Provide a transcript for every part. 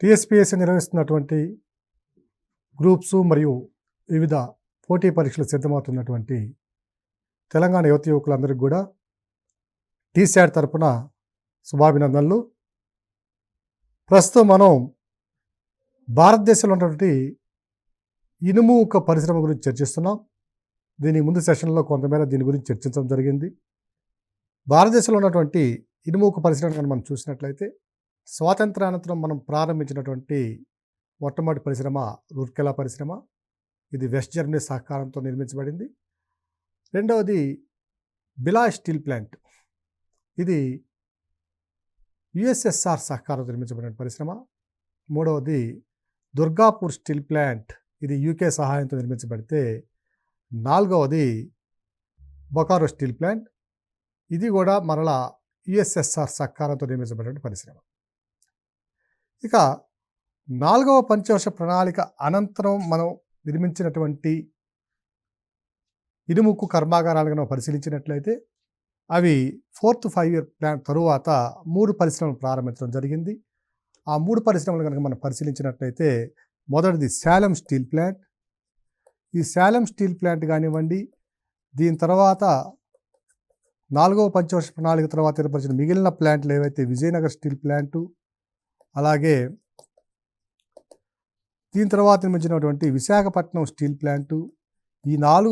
TSPSC నిర్వహిస్తున్నటువంటి groups మరియు వివిధ పోటీ పరీక్షలు సిద్ధమవుతున్నటువంటి తెలంగాణ యువకులందరికీ కూడా టీశాట్ తరపున శుభాభినందనలు. ప్రస్తుతం మనం భారతదేశంలో ఉన్నటువంటి ఇనుము ఉక్కు పరిశ్రమ గురించి చర్చిస్తున్నాం. దీని ముందు సెషన్లో కొంతమేర దీని గురించి చర్చించడం జరిగింది. భారతదేశంలో ఉన్నటువంటి ఇనుము ఉక్కు పరిశ్రమ కనుక మనం చూసినట్లయితే స్వాతంత్రానంతరం మనం ప్రారంభించినటువంటి మొట్టమొదటి పరిశ్రమ రూర్కెలా పరిశ్రమ. ఇది వెస్ట్ జర్మనీ సహకారంతో నిర్మించబడింది. రెండవది బిలాయ్ స్టీల్ ప్లాంట్, ఇది యుఎస్ఎస్ఆర్ సహకారంతో నిర్మించబడిన పరిశ్రమ. మూడవది దుర్గాపూర్ స్టీల్ ప్లాంట్, ఇది యూకే సహాయంతో నిర్మించబడితే నాలుగవది బొకారో స్టీల్ ప్లాంట్, ఇది కూడా మరలా యుఎస్ఎస్ఆర్ సహకారంతో నిర్మించబడిన పరిశ్రమ. ఇక నాలుగవ పంచవర్ష ప్రణాళిక అనంతరం మనం నిర్మించినటువంటి ఇనుముక్కు కర్మాగారాలను మనం పరిశీలించినట్లయితే అవి 4th 5 year ప్లాన్ తరువాత 3 పరిశ్రమలు ప్రారంభించడం జరిగింది. ఆ 3 పరిశ్రమలు కనుక మనం పరిశీలించినట్లయితే మొదటిది శాలెం స్టీల్ ప్లాంట్. ఈ శాలెం స్టీల్ ప్లాంట్ కానివ్వండి, దీని తర్వాత 4వ పంచవర్ష ప్రణాళిక తర్వాత ఏర్పరిచిన మిగిలిన ప్లాంట్లు ఏవైతే విజయనగర్ స్టీల్ ప్లాంటు, అలాగే దీని తర్వాత నిర్మించినటువంటి విశాఖపట్నం స్టీల్ ప్లాంటు, ఈ 3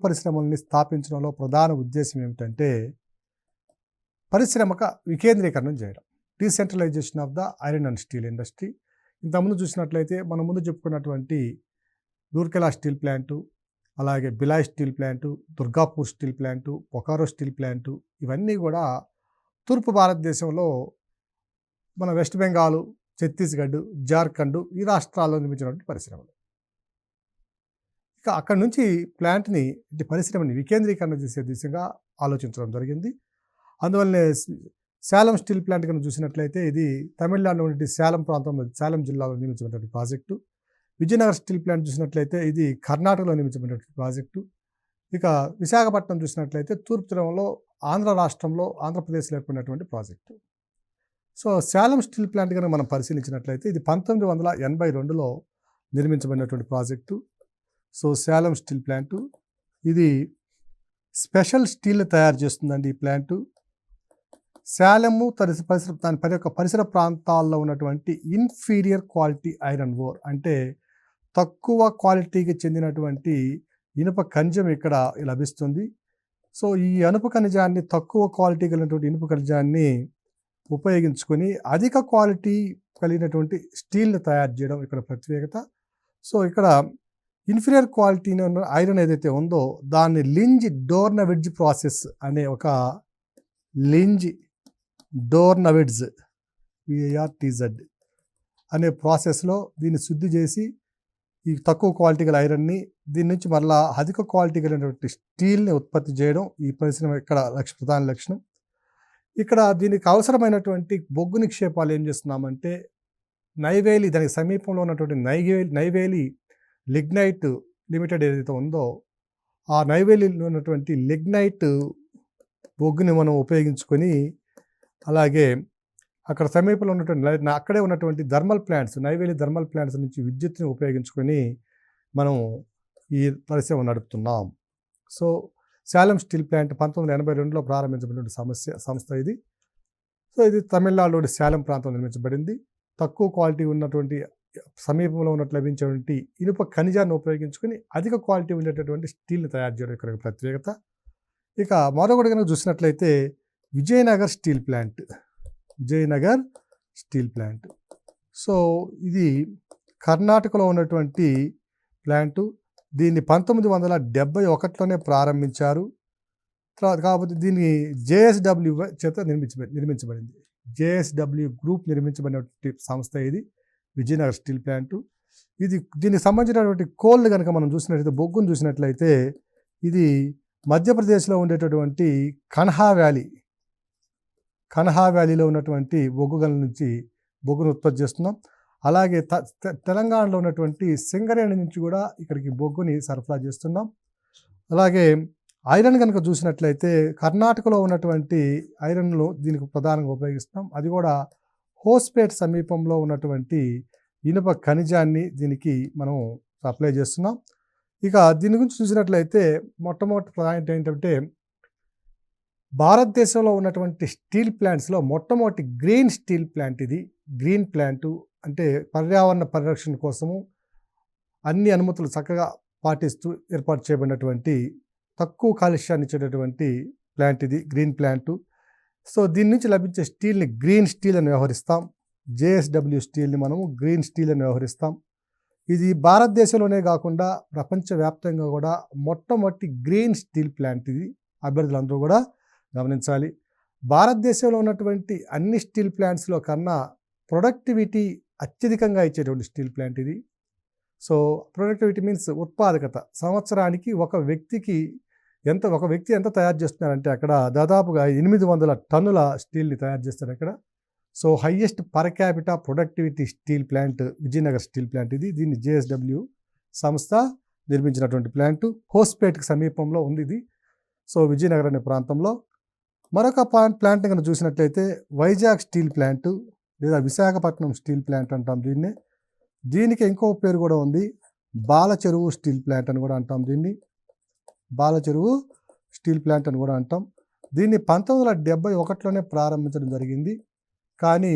పరిశ్రమల్ని స్థాపించడంలో ప్రధాన ఉద్దేశం ఏమిటంటే పరిశ్రమక వికేంద్రీకరణం చేయడం, decentralisation of the iron and steel industry. ఇంతకుముందు చూసినట్లయితే మనం ముందు చెప్పుకున్నటువంటి రూర్కెలా స్టీల్ ప్లాంటు, అలాగే Bhilai steel plant, Durgapur steel plant, Bokaro steel plant, ఇవన్నీ కూడా తూర్పు భారతదేశంలో మన వెస్ట్ బెంగాల్, ఛత్తీస్గఢ్, జార్ఖండ్ ఈ రాష్ట్రాల్లో నిర్మించినటువంటి పరిశ్రమలు. ఇక అక్కడి నుంచి ప్లాంట్ని పరిశ్రమని వికేంద్రీకరణ చేసే దిశగా ఆలోచించడం జరిగింది. అందువల్లనే శాలం స్టీల్ ప్లాంట్ కనుక చూసినట్లయితే ఇది తమిళనాడులోని శాలం ప్రాంతంలో, శాలం జిల్లాలో నిర్మించినటువంటి ప్రాజెక్టు. విజయనగర్ స్టీల్ ప్లాంట్ చూసినట్లయితే ఇది కర్ణాటకలో నిర్మించినటువంటి ప్రాజెక్టు. ఇక విశాఖపట్నం చూసినట్లయితే తూర్పు తీరంలో ఆంధ్ర రాష్ట్రంలో, ఆంధ్రప్రదేశ్లో ఏర్పడినటువంటి ప్రాజెక్టు. సో శాలం స్టీల్ ప్లాంట్ కనుక మనం పరిశీలించినట్లయితే ఇది 1982లో నిర్మించబడినటువంటి ప్రాజెక్టు. సో శాలం స్టీల్ ప్లాంటు ఇది స్పెషల్ స్టీల్ని తయారు చేస్తుందండి. ఈ ప్లాంటు శాలము దాని పరిసర ప్రాంతాల్లో ఉన్నటువంటి ఇన్ఫీరియర్ క్వాలిటీ ఐరన్ ఓర్, అంటే తక్కువ క్వాలిటీకి చెందినటువంటి ఇనుప ఖనిజం ఇక్కడ లభిస్తుంది. సో ఈ ఇనుప ఖనిజాన్ని, తక్కువ క్వాలిటీ కలిగినటువంటి ఇనుప ఖనిజాన్ని ఉపయోగించుకొని అధిక క్వాలిటీ కలిగినటువంటి స్టీల్ని తయారు చేయడం ఇక్కడ ప్రత్యేకత. సో ఇక్కడ ఇన్ఫీరియర్ క్వాలిటీ ఐరన్ ఏదైతే ఉందో దాన్ని లింజ్ డోర్నవిడ్జ్ ప్రాసెస్ అనే ఒక లింజ్ డోర్నవిడ్జ్ VARTZ అనే ప్రాసెస్లో దీన్ని శుద్ధి చేసి ఈ తక్కువ క్వాలిటీ గల ఐరన్ని దీని నుంచి మళ్ళా అధిక క్వాలిటీ కలిగినటువంటి స్టీల్ని ఉత్పత్తి చేయడం ఈ పరిశ్రమ ఇక్కడ ప్రధాన లక్షణం. ఇక్కడ దీనికి అవసరమైనటువంటి బొగ్గు నిక్షేపాలు ఏం చేస్తున్నామంటే నైవేలి, దానికి సమీపంలో ఉన్నటువంటి నైవేలి లిగ్నైట్ లిమిటెడ్ ఏదైతే ఉందో ఆ నైవేలిలో ఉన్నటువంటి లిగ్నైట్ బొగ్గుని మనం ఉపయోగించుకొని, అలాగే అక్కడ సమీపంలో ఉన్నటువంటి అక్కడే ఉన్నటువంటి thermal plants, Neyveli thermal plants నుంచి విద్యుత్ని ఉపయోగించుకొని మనం ఈ పరిశ్రమ నడుపుతున్నాం. సో శాలం స్టీల్ ప్లాంట్ 1982లో ప్రారంభించబడిన సంస్థ ఇది. సో ఇది తమిళనాడులోని శాలం ప్రాంతంలో నిర్మించబడింది. తక్కువ క్వాలిటీ ఉన్నటువంటి సమీపంలో ఉన్నట్టు లభించేటువంటి ఇనుప ఖనిజాన్ని ఉపయోగించుకొని అధిక క్వాలిటీ ఉండేటటువంటి స్టీల్ని తయారు చేయడం ఇక్కడ ప్రత్యేకత. ఇక మరొకటి కనుక చూసినట్లయితే Vijayanagar steel plant, Vijayanagar steel plant. So ఇది కర్ణాటకలో ఉన్నటువంటి ప్లాంటు. దీన్ని 1971లోనే ప్రారంభించారు. కాకపోతే దీన్ని JSW చేత నిర్మించబడింది. JSW గ్రూప్ నిర్మించబడినటువంటి సంస్థ ఇది విజయనగర్ స్టీల్ ప్లాంటు. దీనికి సంబంధించినటువంటి కోల్ని కనుక మనం చూసినట్లయితే, బొగ్గును చూసినట్లయితే ఇది మధ్యప్రదేశ్లో ఉండేటటువంటి కన్హా వ్యాలీలో ఉన్నటువంటి బొగ్గు గనుల నుంచి బొగ్గును ఉత్పత్తి చేస్తున్నాం. అలాగే తెలంగాణలో ఉన్నటువంటి సింగరేణి నుంచి కూడా ఇక్కడికి బొగ్గుని సరఫరా చేస్తున్నాం. అలాగే ఐరన్ కనుక చూసినట్లయితే కర్ణాటకలో ఉన్నటువంటి ఐరన్ను దీనికి ప్రధానంగా ఉపయోగిస్తున్నాం. అది కూడా హోస్పేట్ సమీపంలో ఉన్నటువంటి ఇనుప ఖనిజాన్ని దీనికి మనం సప్లై చేస్తున్నాం. ఇక దీని గురించి చూసినట్లయితే మొట్టమొదటి పాయింట్ ఏంటంటే భారతదేశంలో ఉన్నటువంటి స్టీల్ ప్లాంట్స్లో మొట్టమొదటి గ్రీన్ స్టీల్ ప్లాంట్ ఇది. గ్రీన్ ప్లాంటు అంటే పర్యావరణ పరిరక్షణ కోసము అన్ని అనుమతులు చక్కగా పాటిస్తూ ఏర్పాటు చేయబడినటువంటి తక్కువ కాలుష్యాన్ని ఇచ్చేటటువంటి ప్లాంట్ ఇది గ్రీన్ ప్లాంటు. సో దీని నుంచి లభించే స్టీల్ని గ్రీన్ స్టీల్ అని వ్యవహరిస్తాం. JSW స్టీల్ని మనము గ్రీన్ స్టీల్ అని వ్యవహరిస్తాం. ఇది భారతదేశంలోనే కాకుండా ప్రపంచవ్యాప్తంగా కూడా మొట్టమొదటి గ్రీన్ స్టీల్ ప్లాంట్ ఇది. అభ్యర్థులందరూ కూడా గమనించాలి. భారతదేశంలో ఉన్నటువంటి అన్ని స్టీల్ ప్లాంట్స్లో కన్నా ప్రొడక్టివిటీ అత్యధికంగా ఇచ్చేటువంటి స్టీల్ ప్లాంట్ ఇది. సో ప్రొడక్టివిటీ మీన్స్ ఉత్పాదకత. సంవత్సరానికి ఒక వ్యక్తి ఎంత తయారు చేస్తున్నారంటే అక్కడ దాదాపుగా 800 టన్నుల స్టీల్ని తయారు చేస్తారు అక్కడ. So highest per capita productivity steel plant Vijayanagar steel plant ఇది. దీన్ని JSW సంస్థ నిర్మించినటువంటి ప్లాంటు. హోస్పేట్కి సమీపంలో ఉంది ఇది. సో విజయనగర్ అనే ప్రాంతంలో. మరొక ప్లాంట్ కనుక చూసినట్లయితే వైజాగ్ స్టీల్ ప్లాంటు లేదా విశాఖపట్నం స్టీల్ ప్లాంట్ అంటాం దీన్ని. దీనికి ఇంకో పేరు కూడా ఉంది, బాలచెరువు స్టీల్ ప్లాంట్ అని కూడా అంటాం దీన్ని. బాలచెరువు స్టీల్ ప్లాంట్ అని కూడా అంటాం. దీన్ని 1971లోనే ప్రారంభించడం జరిగింది. కానీ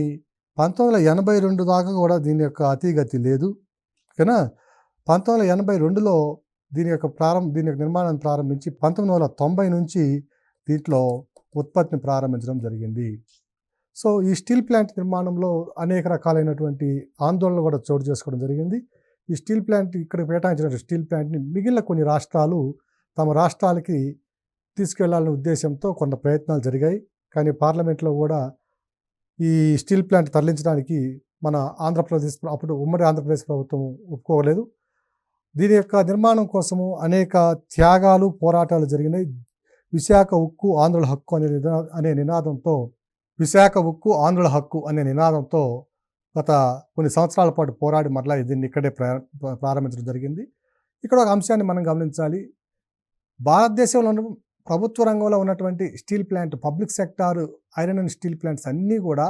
1982 దాకా కూడా దీని యొక్క అతిగతి లేదు. ఓకేనా. 1982లో దీని యొక్క నిర్మాణాన్ని ప్రారంభించి 1990 నుంచి దీంట్లో ఉత్పత్తిని ప్రారంభించడం జరిగింది. సో ఈ స్టీల్ ప్లాంట్ నిర్మాణంలో అనేక రకాలైనటువంటి ఆందోళనలు కూడా చోటు చేసుకోవడం జరిగింది. ఈ స్టీల్ ప్లాంట్ ఇక్కడ కేటాయించిన స్టీల్ ప్లాంట్ని మిగిలిన కొన్ని రాష్ట్రాలు తమ రాష్ట్రాలకి తీసుకెళ్లాలనే ఉద్దేశంతో కొంత ప్రయత్నాలు జరిగాయి. కానీ పార్లమెంట్లో కూడా ఈ స్టీల్ ప్లాంట్ తరలించడానికి మన అప్పుడు ఉమ్మడి ఆంధ్రప్రదేశ్ ప్రభుత్వం ఒప్పుకోలేదు. దీని యొక్క నిర్మాణం కోసము అనేక త్యాగాలు, పోరాటాలు జరిగినాయి. విశాఖ ఉక్కు ఆంధ్రుల హక్కు అనే నినాదంతో గత కొన్ని సంవత్సరాల పాటు పోరాడి మరలా దీన్ని ఇక్కడే ప్రారంభించడం జరిగింది. ఇక్కడ ఒక అంశాన్ని మనం గమనించాలి. భారతదేశంలో ప్రభుత్వ రంగంలో ఉన్నటువంటి steel plant, public sector iron and steel plants అన్నీ కూడా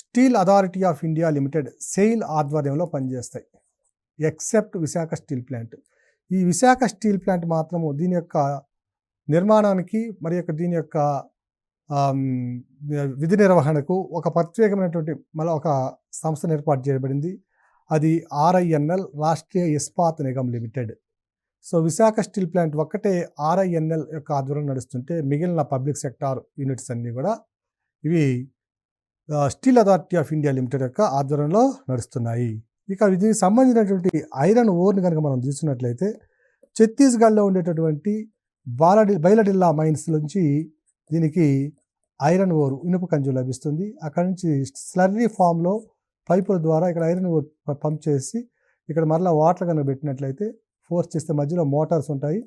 steel authority of India limited SAIL ఆధ్వర్యంలో పనిచేస్తాయి, ఎక్సెప్ట్ విశాఖ స్టీల్ ప్లాంట్. ఈ విశాఖ స్టీల్ ప్లాంట్ మాత్రము దీని యొక్క నిర్మాణానికి దీని యొక్క విధి నిర్వహణకు ఒక ప్రత్యేకమైనటువంటి ఒక సంస్థను ఏర్పాటు చేయబడింది. అది RINL Rashtriya Ispat Nigam limited. So Visakha steel plant ఒక్కటే RINL యొక్క ఆధ్వర్యం నడుస్తుంటే మిగిలిన పబ్లిక్ సెక్టార్ యూనిట్స్ అన్నీ కూడా ఇవి steel authority of India limited యొక్క ఆధ్వర్యంలో నడుస్తున్నాయి. ఇక దీనికి సంబంధించినటువంటి ఐరన్ ఓర్ని కనుక మనం చూసినట్లయితే ఛత్తీస్గఢ్లో ఉండేటటువంటి బైలడిల్లా మైన్స్ నుంచి దీనికి ఐరన్ ఓర్ ఇనుప కంచు లభిస్తుంది. అక్కడ నుంచి స్లర్రీ ఫామ్లో పైపుల ద్వారా ఇక్కడ ఐరన్ ఓర్ పంప్ చేసి ఇక్కడ మరలా వాటర్ కనుక పెట్టినట్లయితే ఫోర్స్ చేస్తే మధ్యలో మోటార్స్ ఉంటాయి.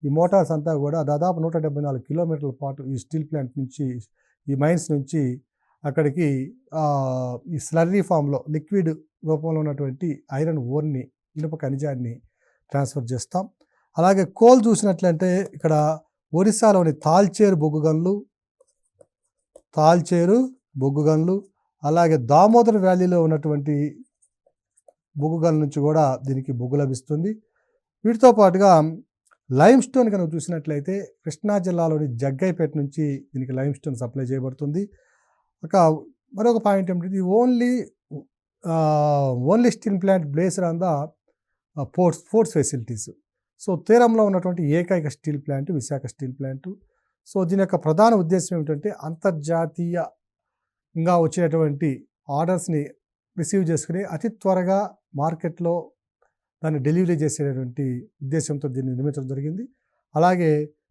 ఈ మోటార్స్ అంతా కూడా దాదాపు 174 కిలోమీటర్ల పాటు ఈ స్టీల్ ప్లాంట్ నుంచి, ఈ మైన్స్ నుంచి అక్కడికి ఈ స్లర్రీ ఫామ్లో లిక్విడ్ రూపంలో ఉన్నటువంటి ఐరన్ ఓర్ని, ఇనుప ఖనిజాన్ని ట్రాన్స్ఫర్ చేస్తాం. అలాగే కోల్ చూసినట్లయితే ఇక్కడ ఒరిస్సాలోని తాల్చేరు బొగ్గు గనులు, అలాగే దామోదర్ వ్యాలీలో ఉన్నటువంటి బొగ్గు గనుల నుంచి కూడా దీనికి బొగ్గు లభిస్తుంది. వీటితో పాటుగా లైమ్ స్టోన్ కనుక చూసినట్లయితే కృష్ణా జిల్లాలోని జగ్గైపేట నుంచి దీనికి లైమ్ స్టోన్ సప్లై చేయబడుతుంది. మరొక పాయింట్ ఏమిటి, only steel plant placed on the ports facilities. So తీరంలో ఉన్నటువంటి ఏకైక steel plant Visakha steel plant. So దీని యొక్క ప్రధాన ఉద్దేశం ఏమిటంటే అంతర్జాతీయంగా వచ్చేటువంటి ఆర్డర్స్ని రిసీవ్ చేసుకుని అతి త్వరగా మార్కెట్లో దాన్ని డెలివరీ చేసేటువంటి ఉద్దేశంతో దీన్ని నిర్మించడం జరిగింది. అలాగే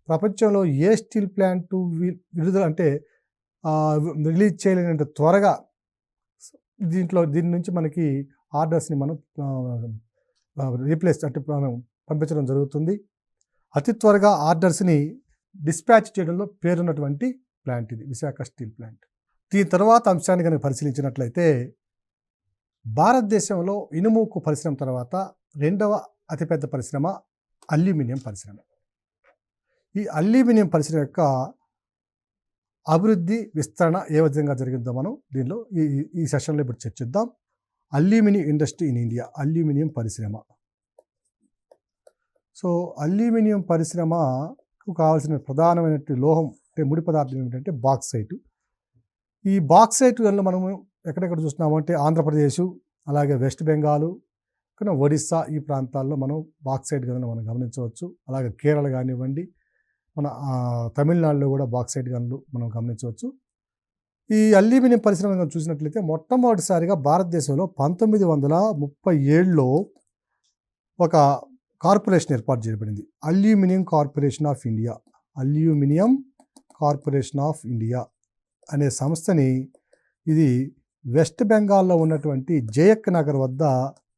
ప్రపంచంలో ఏ స్టీల్ ప్లాంట్ రిలీజ్ చేయలేనంత త్వరగా దీని నుంచి మనకి ఆర్డర్స్ని మనం పంపించడం జరుగుతుంది. అతి త్వరగా ఆర్డర్స్ని డిస్పాచ్ చేయడంలో పేరున్నటువంటి ప్లాంట్ ఇది విశాఖ స్టీల్ ప్లాంట్. దీని తర్వాత అంశాన్ని కనుక పరిశీలించినట్లయితే భారతదేశంలో ఇనుముకు పరిశ్రమ తర్వాత రెండవ అతిపెద్ద పరిశ్రమ అల్యూమినియం పరిశ్రమ. ఈ అల్యూమినియం పరిశ్రమ యొక్క అభివృద్ధి విస్తరణ ఏ విధంగా జరిగిందో మనం దీనిలో ఈ ఈ సెషన్లో ఇప్పుడు చర్చిద్దాం. Aluminium industry in India, aluminium పరిశ్రమ. సో అల్యూమినియం పరిశ్రమకు కావాల్సిన ప్రధానమైనటువంటి లోహం అంటే ముడి పదార్థం ఏమిటంటే బాక్సైట్. ఈ బాక్సైట్ వల్ల మనము ఎక్కడెక్కడ చూస్తున్నామంటే ఆంధ్రప్రదేశ్, అలాగే వెస్ట్ బెంగాల్, ఒడిస్సా ఈ ప్రాంతాల్లో మనం బాక్సైట్ గనులు మనం గమనించవచ్చు. అలాగే కేరళ కానివ్వండి, మన తమిళనాడులో కూడా బాక్సైట్ గనులు మనం గమనించవచ్చు. ఈ అల్యూమినియం పరిశ్రమ చూసినట్లయితే మొట్టమొదటిసారిగా భారతదేశంలో 1937లో ఒక కార్పొరేషన్ ఏర్పాటు చేయబడింది. Aluminium corporation of India. Aluminium corporation of India అనే సంస్థని ఇది వెస్ట్ బెంగాల్లో ఉన్నటువంటి జయక్ నగర్ వద్ద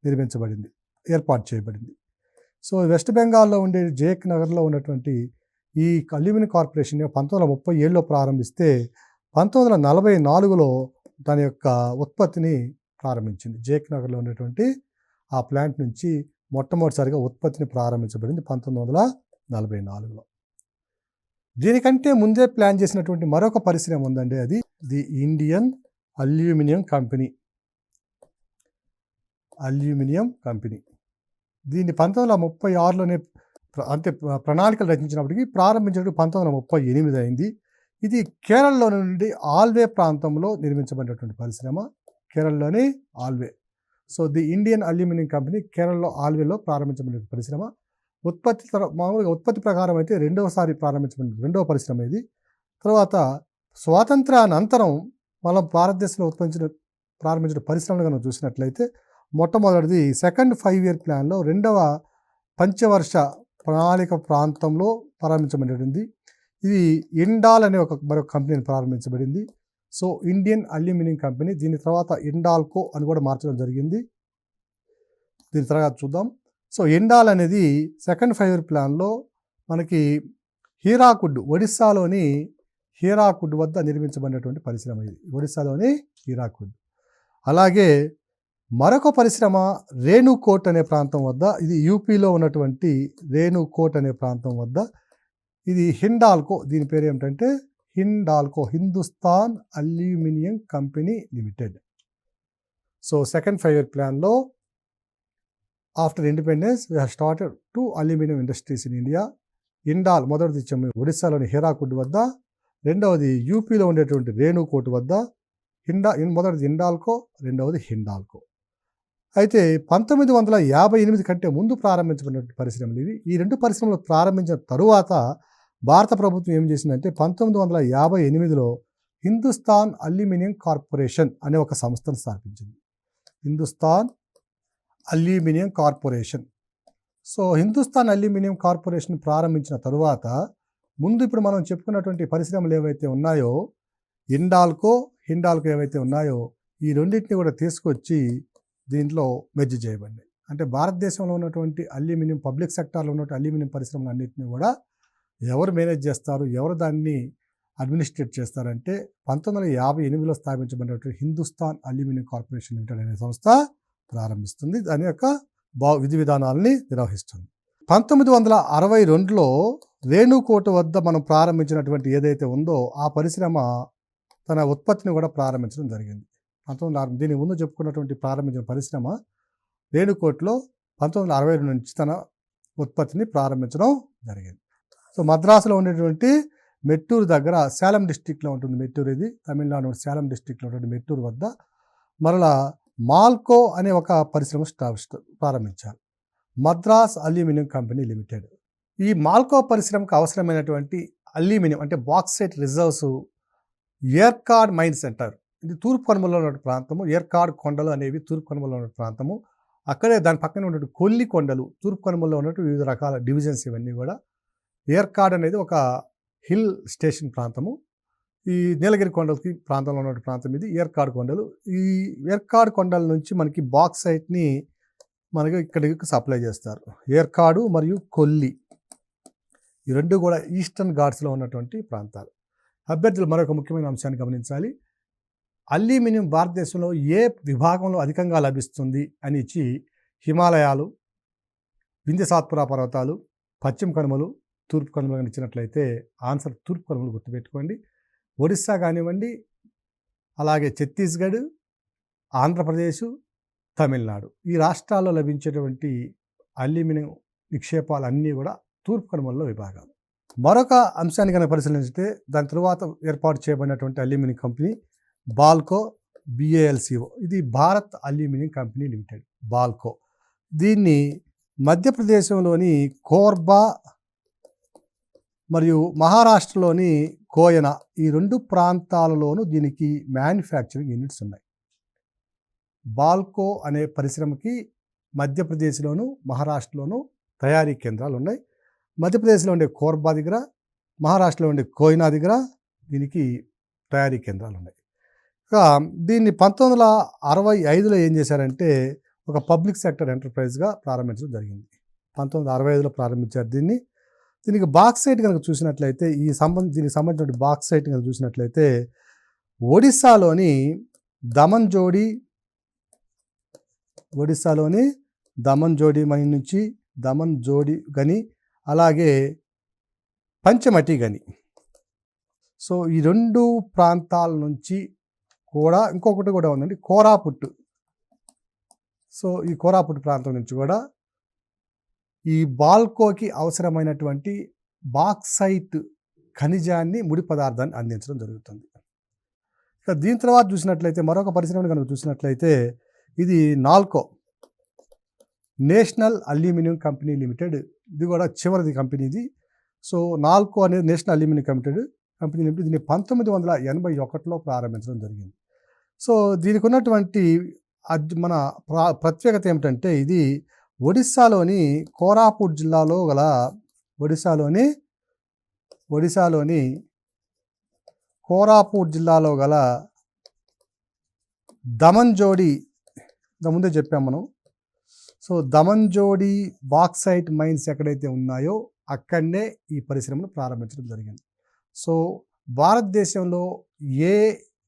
నిర్మించబడింది, ఏర్పాటు చేయబడింది. సో వెస్ట్ బెంగాల్లో ఉండే జయక్ నగర్లో ఉన్నటువంటి ఈ అల్యూమినియం కార్పొరేషన్ 1937లో ప్రారంభిస్తే 1944లో దాని యొక్క ఉత్పత్తిని ప్రారంభించింది. జయక్ నగర్లో ఉన్నటువంటి ఆ ప్లాంట్ నుంచి మొట్టమొదటిసారిగా ఉత్పత్తిని ప్రారంభించబడింది 1944లో. దీనికంటే ముందే ప్లాన్ చేసినటువంటి మరొక పరిశ్రమ ఉందండి, అది the Indian aluminium company. Aluminium company దీన్ని 1936లోనే అంటే ప్రణాళికలు రచించినప్పటికీ ప్రారంభించినప్పుడు 1938 అయింది. ఇది కేరళలో నుండి ఆల్వే ప్రాంతంలో నిర్మించబడినటువంటి పరిశ్రమ. కేరళలోని Alwaye. So the Indian aluminium company కేరళలో ఆల్వేలో ప్రారంభించబడిన పరిశ్రమ. మామూలుగా ఉత్పత్తి ప్రకారం అయితే రెండవసారి ప్రారంభించబడిన రెండవ పరిశ్రమ ఇది. తర్వాత స్వాతంత్రానంతరం మనం భారతదేశంలో ప్రారంభించిన పరిశ్రమలు కనుక చూసినట్లయితే మొట్టమొదటిది సెకండ్ 5 ఇయర్ ప్లాన్లో రెండవ పంచవర్ష ప్రణాళిక ప్రాంతంలో ప్రారంభించబడింది. ఇది ఇండాల్ అనే మరొక కంపెనీని ప్రారంభించబడింది. So Indian aluminium company. దీని తర్వాత ఇండాల్కో అని కూడా మార్చడం జరిగింది. దీని తర్వాత చూద్దాం. సో ఇండాల్ అనేది సెకండ్ 5 ఇయర్ ప్లాన్లో మనకి హీరాకుడ్, ఒడిస్సాలోని హీరాకుడ్ వద్ద నిర్మించబడినటువంటి పరిశ్రమ ఇది. ఒడిస్సాలోని హీరాకుడ్. అలాగే మరొక పరిశ్రమ రేణుకోట్ అనే ప్రాంతం వద్ద, ఇది యూపీలో ఉన్నటువంటి రేణుకోట్ అనే ప్రాంతం వద్ద, ఇది హిండాల్కో. దీని పేరు ఏమిటంటే Hindalco, Hindustan aluminium company limited. So second 5 year ప్లాన్లో after independence we have started 2 aluminium industries in India. INDAL మొదటిది ఇచ్చాము ఒడిస్సాలోని హీరాకుడ్ వద్ద, రెండవది యూపీలో ఉండేటువంటి రేణుకోట్ వద్ద. మొదటిది ఇండాల్కో, రెండవది హిండాల్కో. అయితే 1958 కంటే ముందు ప్రారంభించబడిన పరిశ్రమలు ఇవి. ఈ రెండు పరిశ్రమలు ప్రారంభించిన తరువాత భారత ప్రభుత్వం ఏం చేసిందంటే 1958లో హిందుస్థాన్ అల్యూమినియం కార్పొరేషన్ అనే ఒక సంస్థను స్థాపించింది. Hindustan aluminium corporation. So Hindustan aluminium corporation ప్రారంభించిన తరువాత ముందు ఇప్పుడు మనం చెప్పుకున్నటువంటి పరిశ్రమలు ఏవైతే ఉన్నాయో ఇండాల్కో, హిండాల్కో ఏవైతే ఉన్నాయో ఈ రెండింటిని కూడా తీసుకొచ్చి దీంట్లో మెర్జ్ చేయబడింది. అంటే భారతదేశంలో ఉన్నటువంటి అల్యూమినియం పబ్లిక్ సెక్టార్లో ఉన్నటువంటి అల్యూమినియం పరిశ్రమలు అన్నింటినీ కూడా ఎవరు మేనేజ్ చేస్తారు, ఎవరు దాన్ని అడ్మినిస్ట్రేట్ చేస్తారంటే 1958లో స్థాపించబడినటువంటి హిందుస్థాన్ అల్యూమినియం కార్పొరేషన్ లిమిటెడ్ అనే సంస్థ ప్రారంభిస్తుంది. దాని యొక్క విధి విధానాలని నిర్వహిస్తుంది. 1962లో రేణుకోట వద్ద మనం ప్రారంభించినటువంటి ఏదైతే ఉందో ఆ పరిశ్రమ తన ఉత్పత్తిని కూడా ప్రారంభించడం జరిగింది. దీని ముందు చెప్పుకున్నటువంటి ప్రారంభించిన పరిశ్రమ రేణుకోట్లో 1962 నుంచి తన ఉత్పత్తిని ప్రారంభించడం జరిగింది. సో మద్రాసులో ఉండేటువంటి మెట్టూరు దగ్గర, సేలం డిస్టిక్లో ఉంటుంది మెట్టూరు. ఇది తమిళనాడు సేలం డిస్టిక్లో ఉన్నటువంటి మెట్టూరు వద్ద మరలా మాల్కో అనే ఒక పరిశ్రమ ప్రారంభించారు. Madras aluminium company limited. ఈ మాల్కో పరిశ్రమకు అవసరమైనటువంటి అల్యూమినియం అంటే బాక్సైట్ రిజర్వ్స్ ఏర్కాడ్ మైన్ సెంటర్, ఇది తూర్పు కనుమల్లో ఉన్న ప్రాంతము. ఏర్కాడ్ కొండలు అనేవి తూర్పు కనుమల్లో ఉన్న ప్రాంతము. అక్కడే దాని పక్కన ఉన్నటువంటి కొల్లి కొండలు, తూర్పు కనుమల్లో ఉన్నట్టు వివిధ రకాల డివిజన్స్ ఇవన్నీ కూడా. ఏర్కాడ్ అనేది ఒక హిల్ స్టేషన్ ప్రాంతము. ఈ నీలగిరి కొండలకి ప్రాంతంలో ఉన్న ప్రాంతం ఇది ఏర్కాడ్ కొండలు. ఈ ఏర్కాడ్ కొండల నుంచి మనకి బాక్సైట్ని మనకి ఇక్కడికి సప్లై చేస్తారు. ఏర్కాడు మరియు కొల్లి ఈ రెండు కూడా ఈస్టర్న్ ఘాట్స్లో ఉన్నటువంటి ప్రాంతాలు. అభ్యర్థులు మరొక ముఖ్యమైన అంశాన్ని గమనించాలి. అల్యూమినియం భారతదేశంలో ఏ విభాగంలో అధికంగా లభిస్తుంది అని ఇచ్చి హిమాలయాలు, వింధ్య సాత్పురా పర్వతాలు, పశ్చిమ కనుమలు, తూర్పు కనుమలు ఇచ్చినట్లయితే ఆన్సర్ తూర్పు కనుమలు గుర్తుపెట్టుకోండి. ఒడిస్సా కానివ్వండి, అలాగే ఛత్తీస్గఢ్, ఆంధ్రప్రదేశ్, తమిళనాడు ఈ రాష్ట్రాల్లో లభించేటువంటి అల్యూమినియం నిక్షేపాలన్నీ కూడా తూర్పు కనుమల్లో విభాగాలు. మరొక అంశాన్ని కనుక పరిశీలించితే దాని తరువాత ఏర్పాటు చేయబడినటువంటి అల్యూమినియం కంపెనీ బాల్కో BALCO. ఇది Bharat aluminium company limited BALCO. దీన్ని మధ్యప్రదేశంలోని కోర్బా మరియు మహారాష్ట్రలోని కోయనా ఈ 2 ప్రాంతాలలోనూ దీనికి మ్యానుఫ్యాక్చరింగ్ యూనిట్స్ ఉన్నాయి. బాల్కో అనే పరిశ్రమకి మధ్యప్రదేశ్లోను మహారాష్ట్రలోను తయారీ కేంద్రాలు ఉన్నాయి. మధ్యప్రదేశ్లో ఉండే కోర్బా దగ్గర, మహారాష్ట్రలో ఉండే కోయనా దగ్గర దీనికి తయారీ కేంద్రాలు ఉన్నాయి. ఇక దీన్ని 1965లో ఏం చేశారంటే ఒక పబ్లిక్ సెక్టర్ ఎంటర్ప్రైజ్గా ప్రారంభించడం జరిగింది. 1965లో ప్రారంభించారు దీన్ని. దీనికి బాక్సైట్ కనుక చూసినట్లయితే దీనికి సంబంధించిన బాక్సైట్ కనుక చూసినట్లయితే ఒడిస్సాలోని దమన్ జోడి మైన్ నుంచి దమన్ జోడి గని, అలాగే పంచమటి గని. సో ఈ 2 ప్రాంతాల నుంచి కూడా ఇంకొకటి కూడా ఉందండి, కోరాపుట్. సో ఈ కోరాపుట్ ప్రాంతం నుంచి కూడా ఈ బాల్కోకి అవసరమైనటువంటి బాక్సైట్ ఖనిజాన్ని, ముడి పదార్థాన్ని అందించడం జరుగుతుంది. ఇక దీని తర్వాత చూసినట్లయితే మరొక పరిశ్రమను కనుక చూసినట్లయితే ఇది NALCO, national aluminium company limited. ఇది కూడా చివరిది కంపెనీ ఇది. సో నాల్కో అనేది నేషనల్ అల్యూమినియం కంపెనీ లిమిటెడ్. దీన్ని 1981లో ప్రారంభించడం జరిగింది. సో దీనికి ఉన్నటువంటి మన ప్రత్యేకత ఏమిటంటే ఇది ఒడిస్సాలోని కోరాపుట్ జిల్లాలో గల ఒడిస్సాలోని కోరాపుట్ జిల్లాలో గల దమన్ జోడి, ముందే చెప్పాం మనం. సో దమన్ జోడి బాక్సైట్ మైన్స్ ఎక్కడైతే ఉన్నాయో అక్కడనే ఈ పరిశ్రమను ప్రారంభించడం జరిగింది. సో భారతదేశంలో ఏ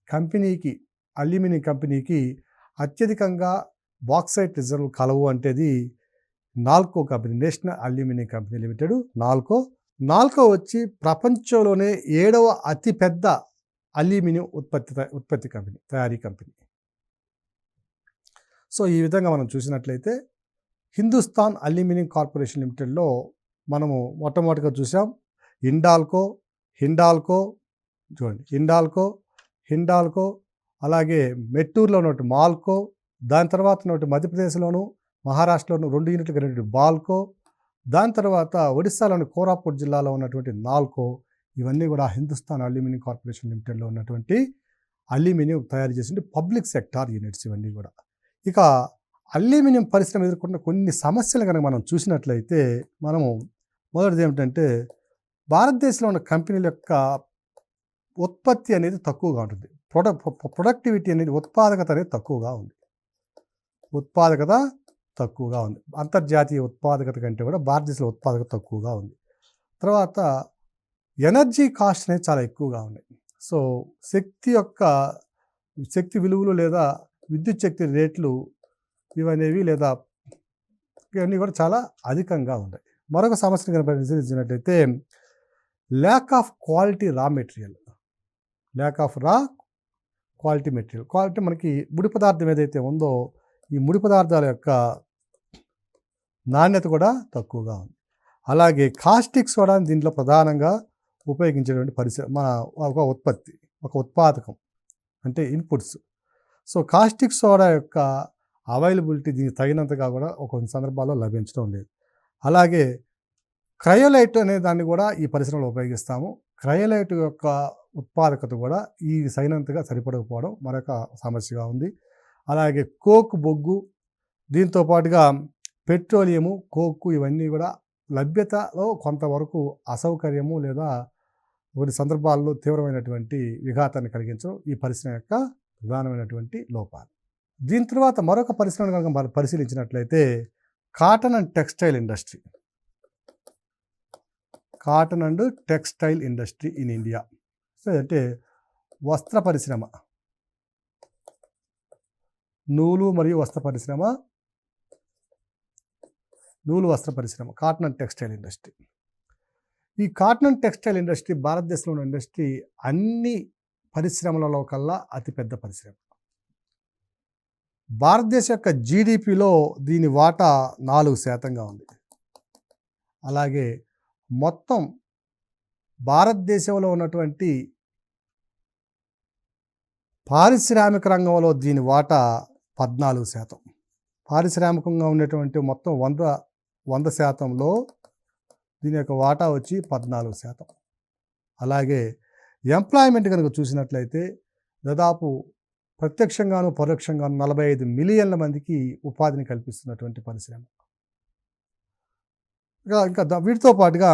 కంపెనీకి, అల్యూమినియం కంపెనీకి అత్యధికంగా బాక్సైట్ రిజర్వ్ కలవు అంటేది NALCO company, national aluminium company limited NALCO వచ్చి ప్రపంచంలోనే 7వ అతిపెద్ద అల్యూమినియం ఉత్పత్తి కంపెనీ, తయారీ కంపెనీ. సో ఈ విధంగా మనం చూసినట్లయితే హిందుస్థాన్ అల్యూమినియం కార్పొరేషన్ లిమిటెడ్లో మనము మొట్టమొదటిగా చూసాం హిండాల్కో, అలాగే మెట్టూరులో ఉన్నటువంటి మాల్కో, దాని తర్వాత ఉన్నటువంటి మధ్యప్రదేశ్లోను మహారాష్ట్రలోను 2 యూనిట్లు కలిగినటువంటి బాల్కో, దాని తర్వాత ఒడిస్సాలోని కోరాపుట్ జిల్లాలో ఉన్నటువంటి నాల్కో. ఇవన్నీ కూడా హిందుస్థాన్ అల్యూమినియం కార్పొరేషన్ లిమిటెడ్లో ఉన్నటువంటి అల్యూమినియం తయారు చేసిన పబ్లిక్ సెక్టార్ యూనిట్స్ ఇవన్నీ కూడా. ఇక అల్యూమినియం పరిశ్రమ ఎదుర్కొన్న కొన్ని సమస్యలు కనుక మనం చూసినట్లయితే మనము మొదటిది ఏమిటంటే భారతదేశంలో ఉన్న కంపెనీల యొక్క ఉత్పత్తి అనేది తక్కువగా ఉంటుంది. ప్రొడక్టివిటీ అనేది, ఉత్పాదకత అనేది తక్కువగా ఉంది. అంతర్జాతీయ ఉత్పాదకత కంటే కూడా భారతదేశంలో ఉత్పాదకత తక్కువగా ఉంది. తర్వాత ఎనర్జీ కాస్ట్ అనేది చాలా ఎక్కువగా ఉన్నాయి. సో శక్తి విలువలు లేదా విద్యుత్ శక్తి రేట్లు ఇవనేవి ఇవన్నీ కూడా చాలా అధికంగా ఉన్నాయి. మరొక సమస్యను కనుక పరిశీలించినట్లయితే lack of quality material. Quality మనకి ముడి పదార్థం ఏదైతే ఉందో ఈ ముడి పదార్థాల యొక్క నాణ్యత కూడా తక్కువగా ఉంది. అలాగే కాస్టిక్ సోడాని దీంట్లో ప్రధానంగా ఉపయోగించేటువంటి మన ఒక ఉత్పాదకం అంటే ఇన్పుట్స్. సో కాస్టిక్ సోడా యొక్క అవైలబిలిటీ దీనికి తగినంతగా కూడా కొన్ని సందర్భాల్లో లభించడం లేదు. అలాగే క్రయోలైట్ అనే దాన్ని కూడా ఈ పరిశ్రమలో ఉపయోగిస్తాము. క్రయోలైట్ యొక్క ఉత్పాదకత కూడా ఈ సైనంతగా సరిపడకపోవడం మరొక సమస్యగా ఉంది. అలాగే కోక్ బొగ్గు, దీంతో పాటుగా పెట్రోలియము, కోక్కు ఇవన్నీ కూడా లభ్యతలో కొంతవరకు అసౌకర్యము లేదా కొన్ని సందర్భాల్లో తీవ్రమైనటువంటి విఘాతాన్ని కలిగించడం ఈ పరిశ్రమ యొక్క ప్రధానమైనటువంటి లోపాలు. దీని తర్వాత మరొక పరిశ్రమను కనుక మనం పరిశీలించినట్లయితే cotton and textile industry in India. So అంటే వస్త్ర పరిశ్రమ, నూలు వస్త్ర పరిశ్రమ, కాటన్ అండ్ టెక్స్టైల్ ఇండస్ట్రీ. ఈ కాటన్ అండ్ టెక్స్టైల్ ఇండస్ట్రీ భారతదేశంలో ఉన్న ఇండస్ట్రీ అన్ని పరిశ్రమలలో కల్లా అతిపెద్ద పరిశ్రమ. భారతదేశం యొక్క జీడిపిలో దీని వాటా 4% ఉంది. అలాగే మొత్తం భారతదేశంలో ఉన్నటువంటి పారిశ్రామిక రంగంలో దీని వాటా 14%. పారిశ్రామికంగా ఉండేటువంటి మొత్తం 100%లో దీని యొక్క వాటా వచ్చి 14%. అలాగే ఎంప్లాయ్మెంట్ కనుక చూసినట్లయితే దాదాపు ప్రత్యక్షంగాను పరోక్షంగాను 45 మిలియన్ల మందికి ఉపాధిని కల్పిస్తున్నటువంటి పరిశ్రమ. ఇంకా వీటితో పాటుగా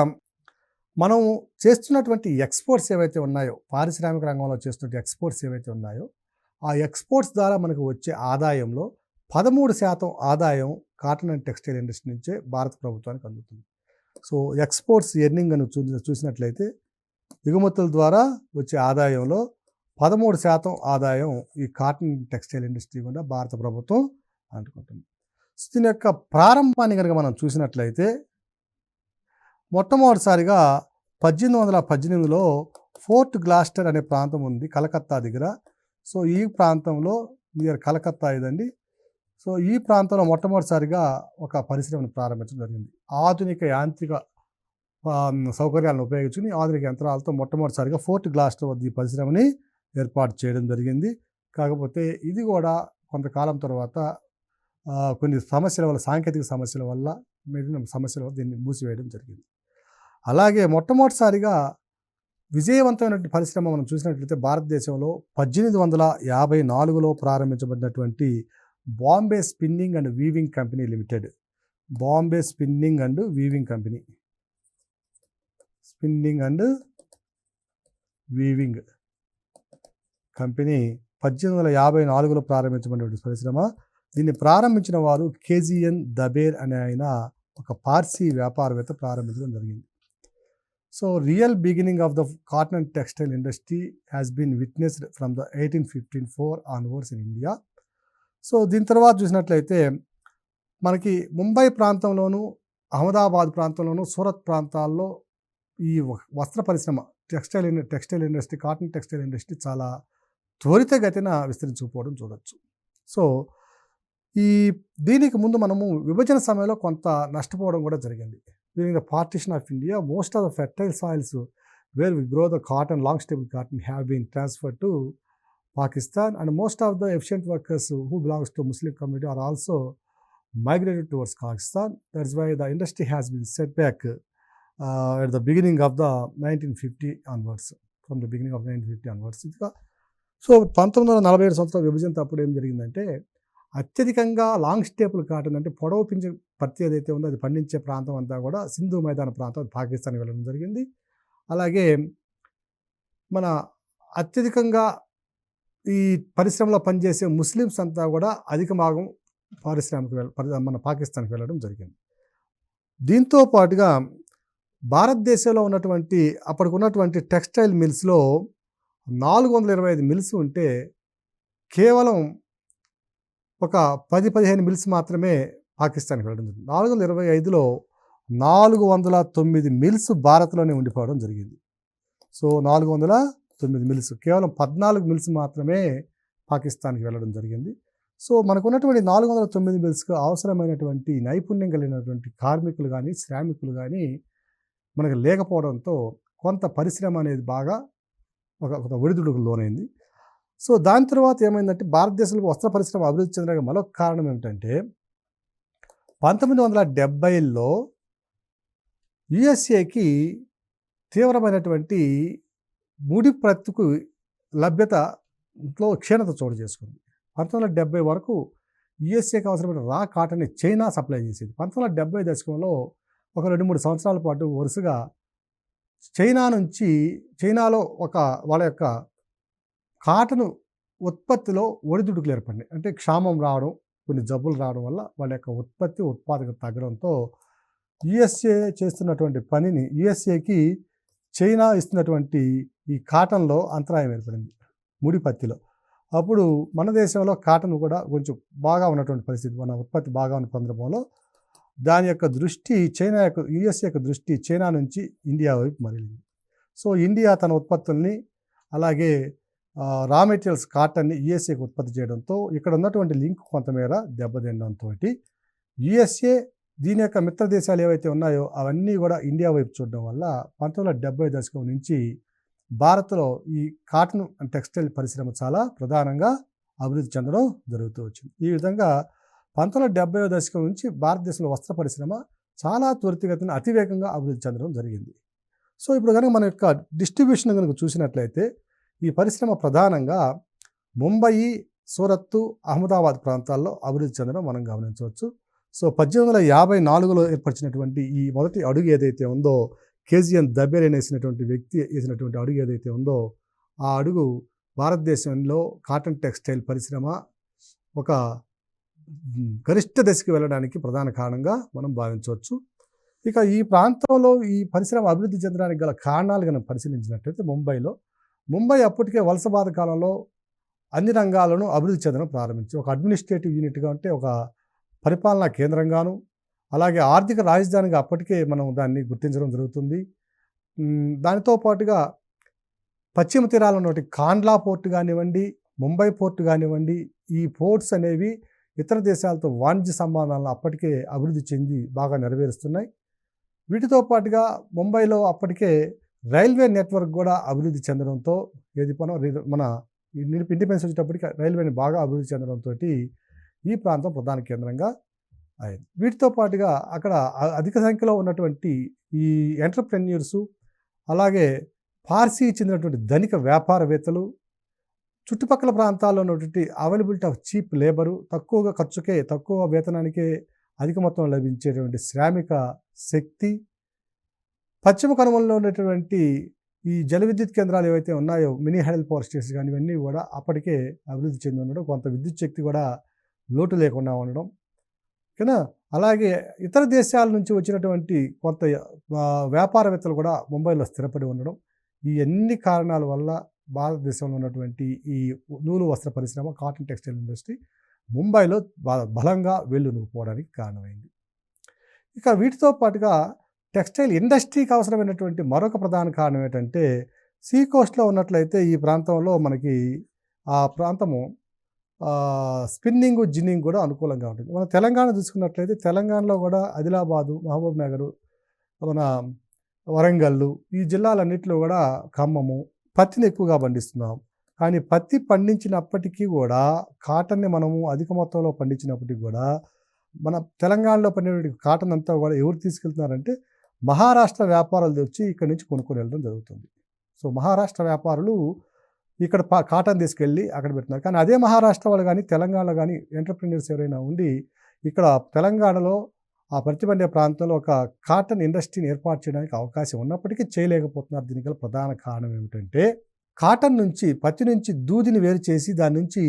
మనం చేస్తున్నటువంటి ఎక్స్పోర్ట్స్ ఏవైతే ఉన్నాయో, పారిశ్రామిక రంగంలో చేస్తున్న ఎక్స్పోర్ట్స్ ఏవైతే ఉన్నాయో, ఆ ఎక్స్పోర్ట్స్ ద్వారా మనకు వచ్చే ఆదాయంలో 13% ఆదాయం కాటన్ అండ్ టెక్స్టైల్ ఇండస్ట్రీ నుంచే భారత ప్రభుత్వానికి అందుతుంది. సో ఎక్స్పోర్ట్స్ ఎర్నింగ్ అని చూసినట్లయితే దిగుమతుల ద్వారా వచ్చే ఆదాయంలో 13% ఆదాయం ఈ కాటన్ టెక్స్టైల్ ఇండస్ట్రీ కూడా భారత ప్రభుత్వం అందుకుంటుంది. దీని యొక్క ప్రారంభాన్ని కనుక మనం చూసినట్లయితే మొట్టమొదటిసారిగా 1818లో ఫోర్ట్ గ్లాస్టర్ అనే ప్రాంతం ఉంది కలకత్తా దగ్గర. సో ఈ ప్రాంతంలో నియర్ కలకత్తా ఇదండి. సో ఈ ప్రాంతంలో మొట్టమొదటిసారిగా ఒక పరిశ్రమను ప్రారంభించడం జరిగింది. ఆధునిక యాంత్రిక సౌకర్యాలను ఉపయోగించుకుని ఆధునిక యంత్రాలతో మొట్టమొదటిసారిగా ఫోర్ట్ గ్లాస్టర్ వద్ద ఈ పరిశ్రమని ఏర్పాటు చేయడం జరిగింది. కాకపోతే ఇది కూడా కొంతకాలం తర్వాత కొన్ని సమస్యల వల్ల, సాంకేతిక సమస్యల వల్ల, మిగిలిన సమస్యల వల్ల దీన్ని మూసివేయడం జరిగింది. అలాగే మొట్టమొదటిసారిగా విజయవంతమైనటువంటి పరిశ్రమ మనం చూసినట్లయితే భారతదేశంలో 1854లో ప్రారంభించబడినటువంటి Bombay spinning and weaving company limited. Bombay spinning and weaving company, spinning and weaving company 1854లో ప్రారంభించబడినటువంటి పరిశ్రమ. దీన్ని ప్రారంభించిన వారు కేజీఎన్ దబేర్ అనే ఆయన ఒక పార్సీ వ్యాపారవేత్త ప్రారంభించడం జరిగింది. So real beginning of the cotton and textile industry has been witnessed from the 1854 onwards in India. So దీని తర్వాత చూసినట్లయితే మనకి ముంబై ప్రాంతంలోను, అహ్మదాబాద్ ప్రాంతంలోను, సూరత్ ప్రాంతాల్లో ఈ వస్త్ర పరిశ్రమ, textile industry, cotton textile industry చాలా త్వరితగతిన విస్తరించుకుపోవడం చూడొచ్చు. సో దీనికి ముందు మనము విభజన సమయంలో కొంత నష్టపోవడం కూడా జరిగింది. During the partition of India, most of the fertile soils where we grow the cotton, long staple cotton, have been transferred to Pakistan, and most of the efficient workers who belongs to Muslim community are also migrated towards Pakistan. That's why the industry has been set back at the beginning of the 1950 onwards, from the beginning of 1950 onwards. So 1947 సంవత్సరాల విభజన అప్పుడు ఏం జరిగిందంటే అత్యధికంగా long staple cotton అంటే పొడవు పింఛ పత్తి ఏదైతే ఉందో అది పండించే ప్రాంతం అంతా కూడా సింధు మైదాన ప్రాంతం పాకిస్తాన్కి వెళ్ళడం జరిగింది. అలాగే మన అత్యధికంగా ఈ పరిశ్రమలో పనిచేసే ముస్లిమ్స్ అంతా కూడా అధిక భాగం మన పాకిస్తాన్కి వెళ్ళడం జరిగింది. దీంతో పాటుగా భారతదేశంలో ఉన్నటువంటి అప్పటికున్నటువంటి టెక్స్టైల్ మిల్స్లో 425 మిల్స్ ఉంటే కేవలం ఒక 10-15 మిల్స్ మాత్రమే పాకిస్తాన్కి వెళ్ళడం జరిగింది. 425లో 409 మిల్స్ భారత్లోనే ఉండిపోవడం జరిగింది. సో 409 మిల్స్, కేవలం 14 మిల్స్ మాత్రమే పాకిస్తాన్కి వెళ్ళడం జరిగింది. సో మనకున్నటువంటి 409 మిల్స్కు అవసరమైనటువంటి నైపుణ్యం కలిగినటువంటి కార్మికులు కానీ, శ్రామికులు కానీ మనకు లేకపోవడంతో కొంత పరిశ్రమ అనేది బాగా ఒక ఒడిదుడుకు లోనైంది. సో దాని తర్వాత ఏమైందంటే భారతదేశంలో వస్త్ర పరిశ్రమ అభివృద్ధి చెందడానికి మరొక కారణం ఏమిటంటే 1970లో యుఎస్ఏకి తీవ్రమైనటువంటి ముడి ప్రత్తుకు లభ్యతలో క్షీణత చోటు చేసుకుంది. 1970 వరకు యుఎస్ఏకి అవసరమైన రా కాటన్ని చైనా సప్లై చేసేది. 1970 దశకంలో ఒక 2-3 సంవత్సరాల పాటు వరుసగా చైనాలో వాళ్ళ యొక్క కాటను ఉత్పత్తిలో ఒడిదుడుకులు ఏర్పడినాయి. అంటే క్షామం రావడం, కొన్ని జబ్బులు రావడం వల్ల వాళ్ళ యొక్క ఉత్పాదకత తగ్గడంతో యుఎస్ఏ చేస్తున్నటువంటి పనిని, యుఎస్ఏకి చైనా ఇస్తున్నటువంటి ఈ కాటన్లో అంతరాయం ఏర్పడింది, ముడి పత్తిలో. అప్పుడు మన దేశంలో కాటన్ కూడా కొంచెం బాగా ఉన్నటువంటి పరిస్థితి, మన ఉత్పత్తి బాగా ఉన్న సందర్భంలో దాని యొక్క దృష్టి యుఎస్ఏ యొక్క దృష్టి చైనా నుంచి ఇండియా వైపు మరలింది. సో ఇండియా తన ఉత్పత్తుల్ని అలాగే రా మెటీరియల్స్ కాటన్ని యూఎస్ఏకి ఉత్పత్తి చేయడంతో ఇక్కడ ఉన్నటువంటి లింక్ కొంతమేర దెబ్బతినడంతో యూఎస్ఏ దీని యొక్క మిత్ర దేశాలు ఏవైతే ఉన్నాయో అవన్నీ కూడా ఇండియా వైపు చూడడం వల్ల 1970 దశకం నుంచి భారత్లో ఈ కాటన్ అండ్ టెక్స్టైల్ పరిశ్రమ చాలా ప్రధానంగా అభివృద్ధి చెందడం జరుగుతూ వచ్చింది. ఈ విధంగా 1970 దశకం నుంచి భారతదేశంలో వస్త్ర పరిశ్రమ చాలా త్వరితగతిన అతివేగంగా అభివృద్ధి చెందడం జరిగింది. సో ఇప్పుడు కనుక మన యొక్క డిస్ట్రిబ్యూషన్ కనుక చూసినట్లయితే ఈ పరిశ్రమ ప్రధానంగా ముంబయి, సూరత్తు, అహ్మదాబాద్ ప్రాంతాల్లో అభివృద్ధి చెందడం మనం గమనించవచ్చు. సో 1854లో ఏర్పరిచినటువంటి ఈ మొదటి అడుగు ఏదైతే ఉందో, కేజీఎన్ దబేర్ వేసినటువంటి వ్యక్తి వేసినటువంటి అడుగు ఏదైతే ఉందో, ఆ అడుగు భారతదేశంలో కాటన్ టెక్స్టైల్ పరిశ్రమ ఒక గరిష్ట దశకి వెళ్ళడానికి ప్రధాన కారణంగా మనం భావించవచ్చు. ఇక ఈ ప్రాంతంలో ఈ పరిశ్రమ అభివృద్ధి చెందడానికి గల కారణాలు కనుక పరిశీలించినట్లయితే ముంబై అప్పటికే వలసబాద కాలంలో అన్ని రంగాలను అభివృద్ధి చెందడం ప్రారంభించి ఒక అడ్మినిస్ట్రేటివ్ యూనిట్గా అంటే ఒక పరిపాలనా కేంద్రంగాను, అలాగే ఆర్థిక రాజధానిగా అప్పటికే మనం దాన్ని గుర్తించడం జరుగుతుంది. దానితో పాటుగా పశ్చిమ తీరాల ఉన్నటి కాండ్లా పోర్ట్ కానివ్వండి, ముంబై పోర్ట్ కానివ్వండి, ఈ పోర్ట్స్ అనేవి ఇతర దేశాలతో వాణిజ్య సంబంధాలను అప్పటికే అభివృద్ధి చెంది బాగా నెరవేరుస్తున్నాయి. వీటితో పాటుగా ముంబైలో అప్పటికే రైల్వే నెట్వర్క్ కూడా అభివృద్ధి చెందడంతో మన ఇండిపెండెన్స్ వచ్చేటప్పటికి రైల్వేని బాగా అభివృద్ధి చెందడంతో ఈ ప్రాంతం ప్రధాన కేంద్రంగా అయింది. వీటితో పాటుగా అక్కడ అధిక సంఖ్యలో ఉన్నటువంటి ఈ ఎంటర్ప్రెన్యూర్సు, అలాగే పార్సీ చెందినటువంటి ధనిక వ్యాపారవేత్తలు, చుట్టుపక్కల ప్రాంతాల్లో ఉన్నటువంటి అవైలబిలిటీ ఆఫ్ చీప్ లేబరు, తక్కువగా ఖర్చుకే తక్కువ వేతనానికే అధిక మొత్తం లభించేటువంటి శ్రామిక శక్తి, పశ్చిమ కనుమలలో ఉన్నటువంటి ఈ జల విద్యుత్ కేంద్రాలు ఏవైతే ఉన్నాయో, మినీ హైడల్ పవర్ స్టేషన్స్ కానీ ఇవన్నీ కూడా అప్పటికే అభివృద్ధి చెంది ఉండడం, కొంత విద్యుత్ శక్తి కూడా లోటు లేకుండా ఉండడం ఓకేనా. అలాగే ఇతర దేశాల నుంచి వచ్చినటువంటి కొంత వ్యాపారవేత్తలు కూడా ముంబైలో స్థిరపడి ఉండడం, ఈ అన్ని కారణాల వల్ల భారతదేశంలో ఉన్నటువంటి ఈ నూలు వస్త్ర పరిశ్రమ, కాటన్ టెక్స్టైల్ ఇండస్ట్రీ ముంబైలో బలంగా వెళ్లునుకుపోవడానికి కారణమైంది. ఇక వీటితో పాటుగా టెక్స్టైల్ ఇండస్ట్రీకి అవసరమైనటువంటి మరొక ప్రధాన కారణం ఏంటంటే, సీ కోస్ట్లో ఉన్నట్లయితే ఈ ప్రాంతంలో మనకి ఆ ప్రాంతము స్పిన్నింగ్, జిన్నింగ్ కూడా అనుకూలంగా ఉంటుంది. మన తెలంగాణ చూసుకున్నట్లయితే తెలంగాణలో కూడా ఆదిలాబాదు, మహబూబ్ నగరు, మన వరంగల్లు ఈ జిల్లాలన్నింటిలో కూడా ఖమ్మము పత్తిని ఎక్కువగా పండిస్తున్నాం. కానీ పత్తి పండించినప్పటికీ కూడా కాటన్ని మనము అధిక మొత్తంలో పండించినప్పటికీ కూడా మన తెలంగాణలో పండిన కాటన్ అంతా కూడా ఎవరు తీసుకెళ్తున్నారంటే మహారాష్ట్ర వ్యాపారులు వచ్చి ఇక్కడి నుంచి కొనుక్కొని వెళ్ళడం జరుగుతుంది. సో మహారాష్ట్ర వ్యాపారులు ఇక్కడ కాటన్ తీసుకెళ్ళి అక్కడ పెడుతున్నారు. కానీ అదే మహారాష్ట్ర వాళ్ళు కానీ తెలంగాణలో కానీ ఎంటర్ప్రెన్యూర్స్ ఎవరైనా ఉండి ఇక్కడ తెలంగాణలో ఆ పత్తి పండే ప్రాంతంలో ఒక కాటన్ ఇండస్ట్రీని ఏర్పాటు చేయడానికి అవకాశం ఉన్నప్పటికీ చేయలేకపోతున్నారు. దీనికి గల ప్రధాన కారణం ఏమిటంటే, కాటన్ నుంచి పత్తి నుంచి దూదిని వేరు చేసి దాని నుంచి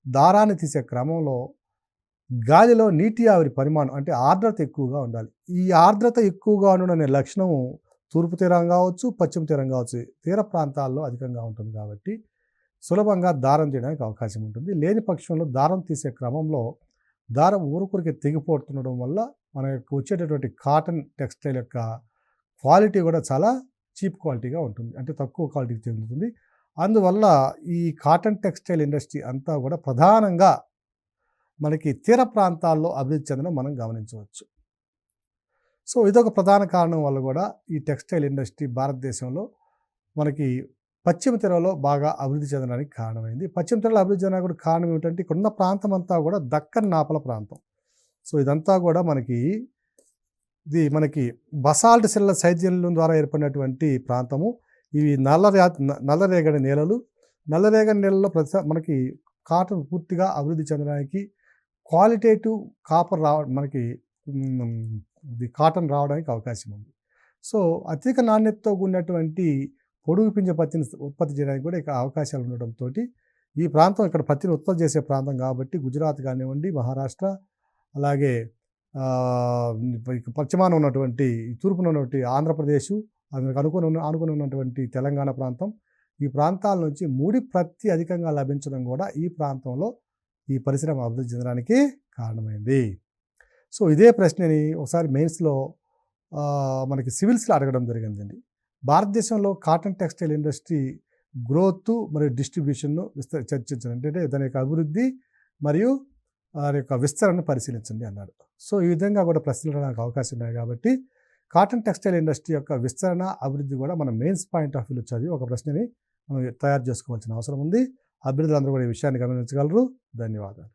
దారాన్ని తీసే క్రమంలో గాలిలో నీటి ఆవిరి పరిమాణం అంటే ఆర్ద్రత ఎక్కువగా ఉండాలి. ఈ ఆర్ద్రత ఎక్కువగా ఉండడం అనే లక్షణం తూర్పు తీరం కావచ్చు, పశ్చిమ తీరం కావచ్చు, తీర ప్రాంతాల్లో అధికంగా ఉంటుంది కాబట్టి సులభంగా దారం తీయడానికి అవకాశం ఉంటుంది. లేని పక్షంలో దారం తీసే క్రమంలో దారం ఊరుకురికి తెగిపోతుండడం వల్ల మనకు వచ్చేటటువంటి కాటన్ టెక్స్టైల్ యొక్క క్వాలిటీ కూడా చాలా చీప్ క్వాలిటీగా ఉంటుంది, అంటే తక్కువ క్వాలిటీకి చెందుతుంది. అందువల్ల ఈ కాటన్ టెక్స్టైల్ ఇండస్ట్రీ అంతా కూడా ప్రధానంగా మనకి తీర ప్రాంతాల్లో అభివృద్ధి చెందడం మనం గమనించవచ్చు. సో ఇదొక ప్రధాన కారణం వల్ల కూడా ఈ టెక్స్టైల్ ఇండస్ట్రీ భారతదేశంలో మనకి పశ్చిమ తీరంలో బాగా అభివృద్ధి చెందడానికి కారణమైంది. పశ్చిమ తీరంలో అభివృద్ధి చెందడానికి కూడా కారణం ఏమిటంటే, ఇక్కడున్న ప్రాంతం అంతా కూడా దక్కన్ నాపల ప్రాంతం. సో ఇదంతా కూడా మనకి బసాల్ట్ శిలల సైద్యం ద్వారా ఏర్పడినటువంటి ప్రాంతము. ఇవి నల్లరేగడి నేలలు. నల్లరేగడి నేలల్లో మనకి కాటన్ పూర్తిగా అభివృద్ధి చెందడానికి క్వాలిటేటివ్ కాపర్ మనకి కాటన్ రావడానికి అవకాశం ఉంది. సో అధిక నాణ్యతతో కూడినటువంటి పొడుగు పింజ పత్తిని ఉత్పత్తి చేయడానికి కూడా ఇక్కడ అవకాశాలు ఉండడంతో ఈ ప్రాంతం ఇక్కడ పత్తిని ఉత్పత్తి చేసే ప్రాంతం కాబట్టి గుజరాత్ కానివ్వండి, మహారాష్ట్ర, అలాగే పశ్చిమాన ఉన్నటువంటి తూర్పున ఉన్నటువంటి ఆంధ్రప్రదేశ్, అందుకు ఆనుకుని ఉన్నటువంటి తెలంగాణ ప్రాంతం, ఈ ప్రాంతాల నుంచి ముడి పత్తి అధికంగా లభించడం కూడా ఈ ప్రాంతంలో ఈ పరిశ్రమ అభివృద్ధి చెందడానికి కారణమైంది. సో ఇదే ప్రశ్నని ఒకసారి మెయిన్స్లో మనకి సివిల్స్లో అడగడం జరిగిందండి. భారతదేశంలో కాటన్ టెక్స్టైల్ ఇండస్ట్రీ గ్రోత్ మరియు డిస్ట్రిబ్యూషన్ను చర్చించండి. అంటే దాని యొక్క అభివృద్ధి మరియు వారి యొక్క విస్తరణను పరిశీలించండి అన్నాడు. సో ఈ విధంగా కూడా ప్రశ్నలు రావడానికి అవకాశం ఉన్నాయి కాబట్టి కాటన్ టెక్స్టైల్ ఇండస్ట్రీ యొక్క విస్తరణ అభివృద్ధి కూడా మన మెయిన్స్ పాయింట్ ఆఫ్ వ్యూలో చదివి ఒక ప్రశ్నని మనం తయారు చేసుకోవాల్సిన అవసరం ఉంది. అభ్యర్థులందరూ కూడా ఈ విషయాన్ని గమనించగలరు. ధన్యవాదాలు.